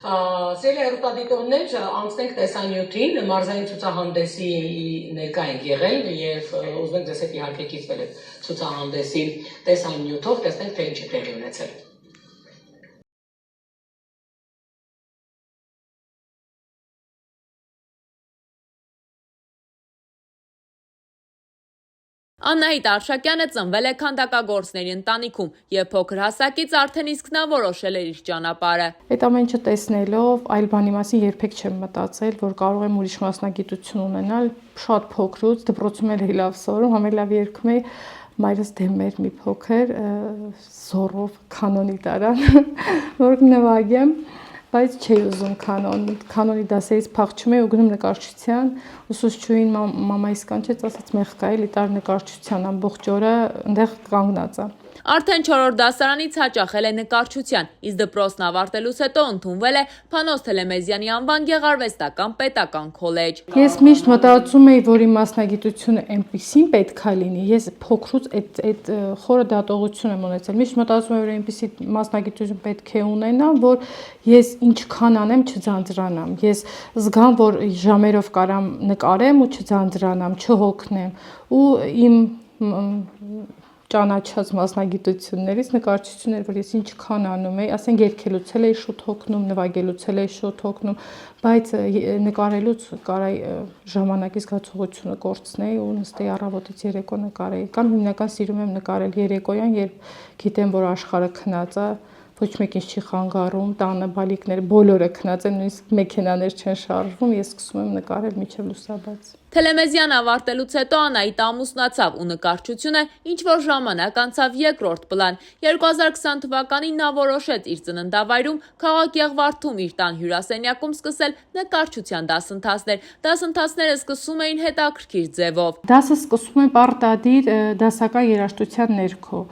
Սիրելի հեռուստադիտողներ, անցնենք տեսանյութին, մարզային ցուցահանդեսի ներկա ենք եղել եւ ուզում ենք ձեզ հետ իհարկե կիսվել այդ ցուցահանդեսի տեսանյութով, տեսնենք թե ինչ է տեղի ունեցել։ Աննահիտ Արշակյանը ծնվել է քանդակագործների ընտանիքում եւ փոքր հասակից արդեն իսկ նա որոշել էր իր ճանապարհը։ Այդ ամեն ինչը տեսնելով այլ բանի մասին երբեք չեմ մտածել, որ կարող եմ ուրիշ մասնագիտություն ունենալ, շատ փոքրուց դպրոցում էլ լավ սովորում, համելավ երգում էի, մայրս դեմ էր մի փոքր զորով կանոնի տարան, որ նվագեմ, բայց չէի ուզում կանոնի դասերից փախչում էի ու գնում նկարչության, ուսուցչուհին մամայիս կանչեց, ասաց մեղքա էլի տար նկարչության ամբողջ օրը այնտեղ կանգնած է։ Արդեն 4-րդ դասարանից հաճախել է նկարչության, իսկ դպրոցն ավարտելուց հետո ընդունվել է Փանոս Թելեմեզյանի անվան Գեղարվեստական պետական քոլեջ։ Ես միշտ մտածում էի, որ իմ մասնագիտությունը այնպեսին պետք է լինի, ես փոքրուց այդ խորը դատողություն եմ ունեցել, միշտ մտածում եմ, որ այնպեսի մասնագիտություն պետք է ունենամ, որ ես ինչքան անեմ չձանձրանամ, ես զգամ, որ ժամերով կարամ նկարեմ ու չձանձրանամ, չհոգնեմ ու իմ ճանաչած մասնագիտություններից նկարչությունն էր, որ ես ինչքան անում էի, ասենք երգելուց էլ էի շուտ հոգնում, նվագելուց էլ էի շուտ հոգնում, բայց նկարելուց կարայի ժամանակի զգացողությունը կորցնեի ու նստեի առավոտից երեկո նկարեի, կամ հիմնական սիրում եմ նկարել երեկոյան, երբ գիտեմ, որ աշխարհը քնած է, ոչ մեկին չի խանգարում, տանը բալիկները բոլորը քնած են, նույնիսկ մեքենաներ չեն շարժվում, ես սկսում եմ նկարել մինչև լուսաբաց։ Թելեմեզյան ավարտելուց հետո Անահիտ ամուսնացավ ու նկարչությունը ինչ-որ ժամանակ անցավ երկրորդ պլան։ 2020 թվականին նա որոշեց իր ծննդավայրում քաղաք Եղվարդում իր տան հյուրասենյակում սկսել նկարչության դասընթացներ։ Դասընթացները սկսում էին հետաքրքիր ձևով։ Դասը սկսում է պարտադիր դասական երաժշտության ներքո,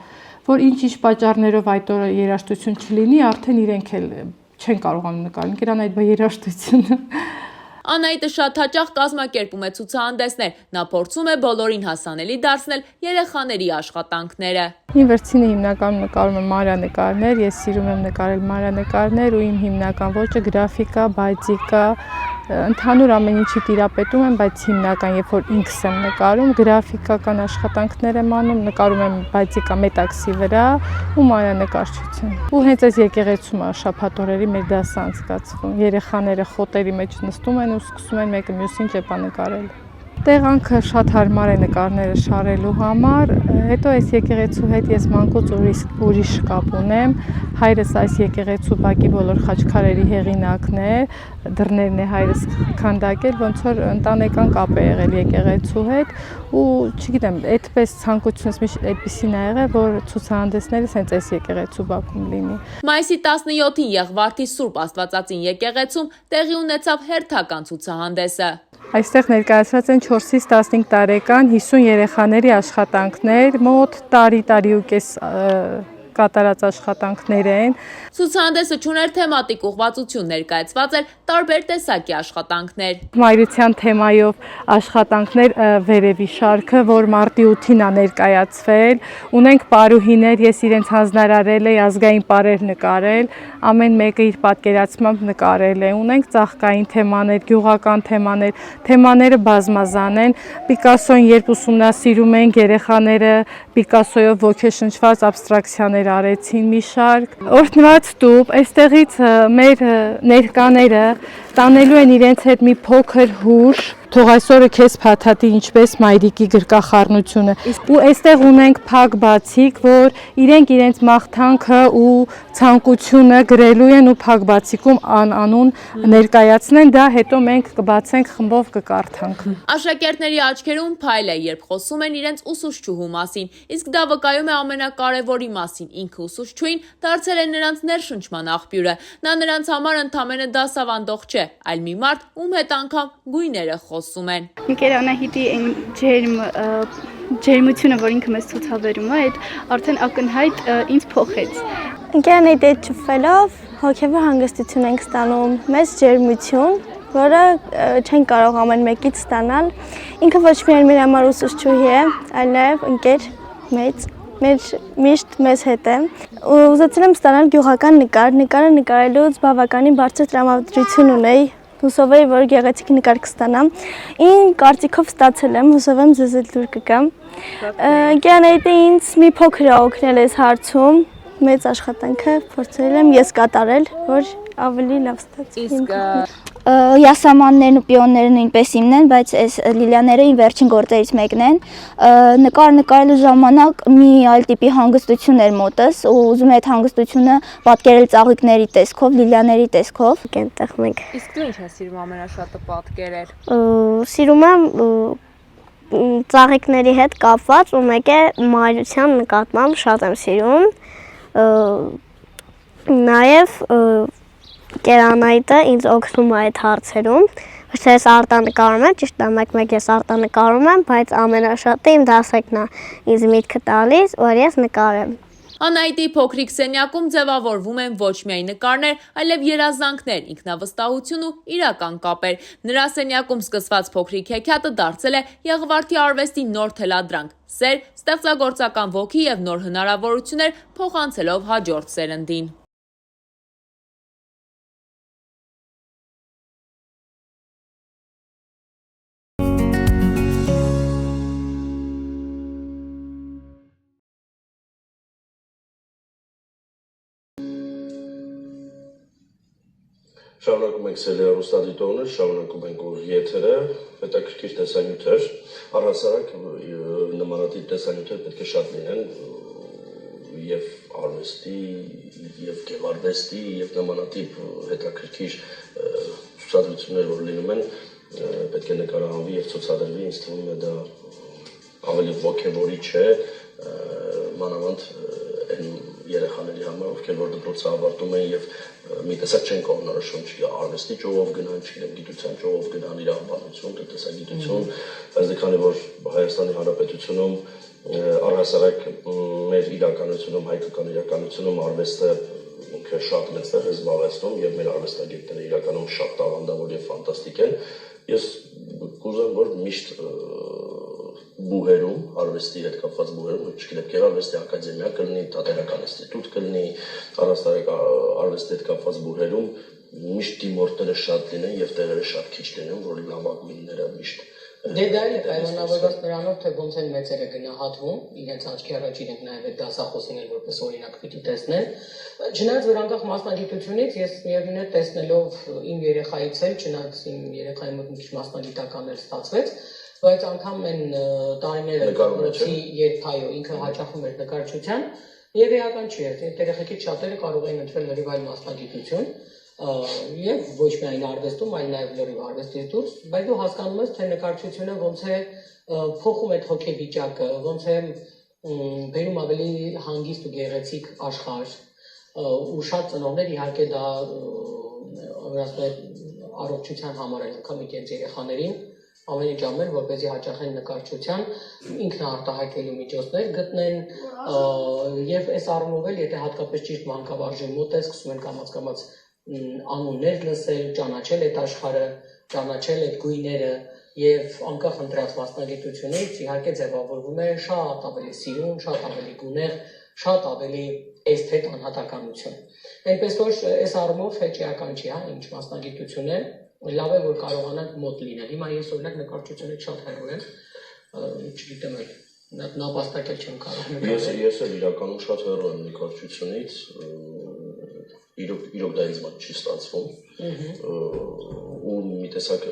որ ինչ-ինչ պատճառներով այդ օրը երաժշտություն չլինի, արդեն իրենք էլ չեն կարողանում նկարել, կերան այդ երաժշտությունը։ Անահիտը շատ հաճախ կազմակերպում է ցուցահանդեսներ, նա փորձում է բոլորին հասանելի դարձնել երեխաների աշխատանքները։ Իմ վերջինը հիմնականում նկարում եմ մանրանկարներ, ես սիրում եմ նկարել մանրանկարներ ու իմ հիմնական ոճը գրաֆիկա, բացիկա, ընդհանուր ամեն ինչի տիրապետում եմ, բայց հիմնական երբ որ ինքս եմ նկարում, գրաֆիկական աշխատանքներ եմ անում, նկարում եմ բացիկա մետաքսի վրա ու մանրանկարչություն։ Ու հենց այս եկեղեցում շաբաթ օրերի մեր դասը անցկացվում։ Երեխաները խոտերի մեջ նստում են ու սկսում են մեկը մյուսին ճեպանկարել։ Տեղանքը շատ հարմար է նկարները շարելու համար, հետո այս եկեղեցու հետ ես մանկուց ուրիշ կապ ունեմ, հայրս այս եկեղեցու բակի բոլոր խաչքարերի հեղինակն է, դռներն է հայրս քանդակել, ոնց որ ընտանեկան կապ է եղել եկեղեցու հետ ու չգիտեմ, այդպես ցանկությունս միշտ այդպեսին ա եղել, որ ցուցահանդեսները հենց այս եկեղեցու բակում լինի։ Մայիսի 17-ին Եղվարդի Սուրբ Աստվածածին եկեղեցում տեղի ունեցավ հերթական ցուցահանդեսը։ Այստեղ ներկայացված են 4-ից 15 տարեկան 50 երեխաների աշխատանքներ, մոտ տարի ու կես կատարած աշխատանքներ են։ Ցուցահանդեսը չուներ թեմատիկ ուղղվածություն, ներկայացված էր տարբեր տեսակի աշխատանքներ։ Մայրության թեմայով աշխատանքներ վերևի շարքը, որ մարտի 8-ին է ներկայացվել, ունենք պարուհիներ, ես իրենց հանձնարարել էի ազգային պարեր նկարել, ամեն մեկը իր պատկերացմամբ նկարել է, ունենք ծաղկային թեմաներ, գյուղական թեմաները բազմազան են, Պիկասոն երբ ուսումնասիրում են երեխաները Պիկասոյով ոգեշնչված աբստրակցիաներ արեցին մի շարք, օրհնված տուփ, այստեղից մեր ներկաները տանելու են իրենց հետ մի փոքր հուշ, թող այսօրը քեզ փաթաթի ինչպես մայրիկի գրկախառնությունը։ Ու այստեղ ունենք փակ բացիկ, որ իրենց մաղթանքը ու ցանկությունը գրելու են ու փակ բացիկում անուն ներկայացնեն, դա հետո մենք կբացենք խմբով կկարդանք։ Աշակերտների աչքերում փայլ է, երբ խոսում են իրենց ուսուցչուհու մասին, իսկ դա վկայում է ամենակարևորի մասին, ինքը ուսուցչուհին դարձել է նրանց ներշնչման աղբյուրը։ Նա նրանց համար ընդամենը դասավանդող չէ, այլ մի մարդ, ում հետ անգամ գույները խոսում են։ Ինքեր Անահիտի ջերմությունը, որ ինքը մեզ ցուցաբերում է, այդ արդեն ակնհայտ ինձ փոխեց։ Ինքեր Անահիտի ճուփելով հոգևոր հանգստություն ենք ստանում, մեծ ջերմություն, որը չեն կարող ամեն մեկից ստանալ։ Ինքը ոչ միայն մեր համար ուսուցչուհի է, այլ նաև ընկեր մեծ միշտ մեզ հետ է։ Ուզեցել եմ ստանալ գյուղական նկար, նկարը նկարելուց բավականին բարձր տրամադրություն ունեի, հուսով էի, որ գեղեցիկ նկար կստանամ։ Ին կարծիքով ստացել եմ, հուսով եմ ձեզ էլ դուր կգամ։ Գյանեիդը ինձ մի փոքր է օգնել այս հարցում, մեծ աշխատանքը փորձել եմ ես կատարել, որ ավելի լավ ստացվի։ Իսկ Յասամաններն ու պիոնները նույնպես իմն են, բայց այս լիլիաները իմ վերջին գործերից մեկն են։ Նկարելու ժամանակ մի այլ տիպի հանգստություն էր մոտս ու ուզում եմ այդ հանգստությունը պատկերել ծաղիկների տեսքով, լիլիաների տեսքով։ Այնտեղ մենք։ իսկ դու ինչ ես սիրում ամենաշատը պատկերել։ Սիրում եմ ծաղիկների հետ կապված ու մեկ է մայրության նկատմամբ շատ եմ սիրում։ Նաև Կերանայտը ինձ օգնում է այդ հարցերում, ոչ թե ես արտանկարում եմ, ճիշտ է, մեկ ես արտանկարում եմ, բայց ամենաշատը իմ դասերն է ինձ միտքը տալիս, որ ես նկարեմ։ Անահիտի փոքրիկ սենյակում ձևավորվում են ոչ միայն նկարներ, այլև երազանքներ, ինքնավստահություն ու իրական կապեր։ Նրա սենյակում սկսված փոքրիկ հեքիաթը դարձել է Եղվարդի արվեստի նոր թելադրանք՝ սեր, ստեղծագործական ոգի եւ նոր հնարավորություններ փոխանցելով հաջորդ սերնդին։ Շարունակում ենք սելի հեռուստադիտողներ, շարունակում ենք եթերը, հետաքրքիր տեսանյութեր, առհասարակ նմանատիպ տեսանյութեր պետք է շատ լինեն եւ արվեստի, եւ գեղարվեստի, եւ նմանատիպ հետաքրքիր ցուցադրություններ, որ լինում են, պետք է նկարահանվի եւ ցուցադրվի, ինձ թվում է դա ավելի ոգևորիչ է, մանավանդ այն երեխաների համար, ովքեր որ դպրոցը ավարտում են եւ մի տեսակ չեն կողմնորոշում, արվեստի ճյուղով գնան, չգիտեմ, գիտության ճյուղով գնան, իրավաբանություն, տնտեսագիտություն, բայց քանի որ Հայաստանի Հանրապետությունում առհասարակ մեր իրականությունում, հայկական իրականությունում արվեստը ինքը շատ մեծ տեղ է զբաղեցնում եւ մեր արվեստագետները իրականում շատ տաղանդավոր եւ ֆանտաստիկ են, ես կուզեմ, որ միշտ բուհերում, արվեստի հետ կապված բուհերում, չգիտեմ, գեղարվեստի ակադեմիա կլինի, թատերական ինստիտուտ կլինի, առաստարակ արվեստի հետ կապված բուհերում միշտ դիմորդները շատ լինեն եւ տեղերը շատ քիչ լինեն, որ լավագույնները միշտ Դե դա էլ է պայմանավորված նրանով, թե ոնց են մեծերը գնահատվում, իրենց աչքի առաջին ենք նաև այդ դասախոսին էլ որպես օրինակ պիտի տեսնեն։ Չնայած որ անկախ մասնագիտությունից ես միևնույն է տեսնելով իմ երեխայից էլ, չնայած իմ երեխայի մոտ մի քիչ մասնագիտական էլ ստացվեց, բայց անգամ այն տարիները դպրոցի երբ այո ինքը հաճախում էր նկարչության եւ էական չի էր, երեխեքից շատերը կարող էին ընտրել լրիվ այլ մասնագիտություն եւ ոչ միայն արվեստում, այլ նաեւ լրիվ արվեստից դուրս, բայց դու հասկանում ես, թե նկարչությունը ոնց է փոխում այդ հոգեվիճակը, ոնց է բերում ավելի հանգիստ ու գեղեցիկ աշխարհ, ու շատ ծնողներ իհարկե դա ասում են առողջության համար են անգամ իրենց երեխաներին ամեն ինչ անում, որպեսզի հաճախեն նկարչության, ինքնաարտահայտելու միջոցներ գտնեն եւ այս առումով էլ եթե հատկապես ճիշտ մանկավարժի մոտ է սկսում են կամաց անուններ լսել, ճանաչել այդ աշխարհը, ճանաչել այդ գույները եւ անկախ ընտրած մասնագիտությունից իհարկե ձևավորվում է շատ ավելի սիրուն, շատ ավելի գունեղ, շատ ավելի էսթետ անհատականություն։ Այնպես որ այս առումով հեչիական չի, հա, ինչ մասնագիտություն է, լավ է որ կարողանանք մոտ լինել։ Հիմա ես օրինակ նկարչությունից շատ հեռու եմ, չգիտեմ նապաստակել չեմ կարող նկարել։ Ես էլ իրականում շատ հեռու եմ նկարչությունից, իրոք դա ինձ մոտ չի ստացվում, ու մի տեսակ